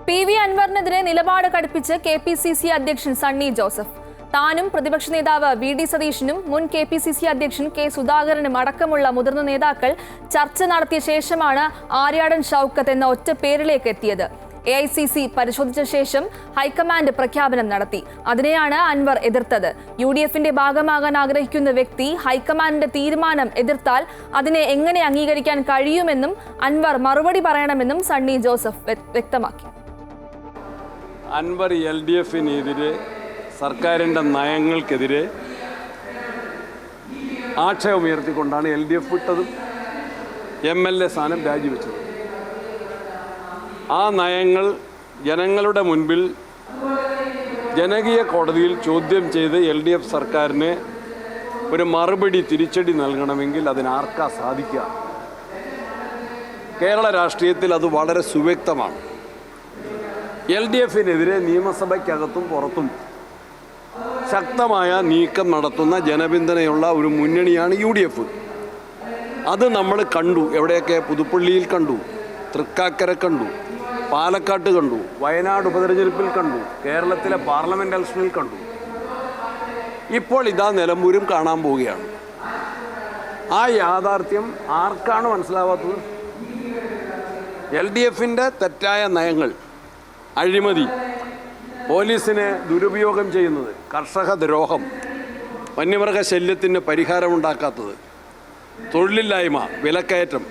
PV അൻവറിനെതിരെ നിലപാട് കടുപ്പിച്ച് KPCC അധ്യക്ഷൻ സണ്ണി ജോസഫ്. താനും പ്രതിപക്ഷ നേതാവ് VD സതീശനും മുൻ KPCC അധ്യക്ഷൻ K സുധാകരനും അടക്കമുള്ള മുതിർന്ന നേതാക്കൾ ചർച്ച നടത്തിയ ശേഷമാണ് ആര്യാടൻ ഷൗക്കത്ത് എന്ന ഒറ്റ പേരിലേക്ക് എത്തിയത്. AICC പരിശോധിച്ച ശേഷം ഹൈക്കമാൻഡ് പ്രഖ്യാപനം നടത്തി. അതിനെയാണ് അൻവർ എതിർത്തത്. UDFന്റെ ഭാഗമാകാൻ ആഗ്രഹിക്കുന്ന വ്യക്തി ഹൈക്കമാൻഡിന്റെ തീരുമാനം എതിർത്താൽ അതിനെ എങ്ങനെ അംഗീകരിക്കാൻ കഴിയുമെന്നും അൻവർ മറുപടി പറയണമെന്നും സണ്ണി ജോസഫ് വ്യക്തമാക്കി. അൻവർ LDFനെതിരെ സർക്കാരിൻ്റെ നയങ്ങൾക്കെതിരെ ആക്ഷേപമുയർത്തിക്കൊണ്ടാണ് LDF വിട്ടതും MLA സ്ഥാനം രാജിവെച്ചത്. ആ നയങ്ങൾ ജനങ്ങളുടെ മുൻപിൽ ജനകീയ കോടതിയിൽ ചോദ്യം ചെയ്ത് LDF സർക്കാരിന് ഒരു മറുപടി തിരിച്ചടി നൽകണമെങ്കിൽ അതിനാർക്കാ സാധിക്കുക? കേരള രാഷ്ട്രീയത്തിൽ അത് വളരെ സുവ്യക്തമാണ്. LDFനെതിരെ നിയമസഭയ്ക്കകത്തും പുറത്തും ശക്തമായ നീക്കം നടത്തുന്ന ജനപിന്തുണയുള്ള ഒരു മുന്നണിയാണ് UDF. അത് നമ്മൾ കണ്ടു. എവിടെയൊക്കെ? പുതുപ്പള്ളിയിൽ കണ്ടു, തൃക്കാക്കര കണ്ടു, പാലക്കാട്ട് കണ്ടു, വയനാട് ഉപതെരഞ്ഞെടുപ്പിൽ കണ്ടു, കേരളത്തിലെ പാർലമെൻറ്റ് ഇലക്ഷനിൽ കണ്ടു. ഇപ്പോൾ ഇതാ നിലമ്പൂരും കാണാൻ പോവുകയാണ്. ആ യാഥാർത്ഥ്യം ആർക്കാണ് മനസ്സിലാവാത്തത്? LDFൻ്റെ തെറ്റായ നയങ്ങൾ, അഴിമതി, പോലീസിനെ ദുരുപയോഗം ചെയ്യുന്നത്, കർഷക ദ്രോഹം, വന്യമൃഗ ശല്യത്തിന് പരിഹാരമുണ്ടാക്കാത്തത്, തൊഴിലില്ലായ്മ, വിലക്കയറ്റം,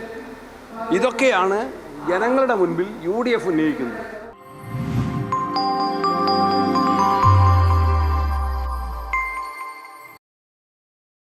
ഇതൊക്കെയാണ് ജനങ്ങളുടെ മുൻപിൽ UDF ഉന്നയിക്കുന്നത്.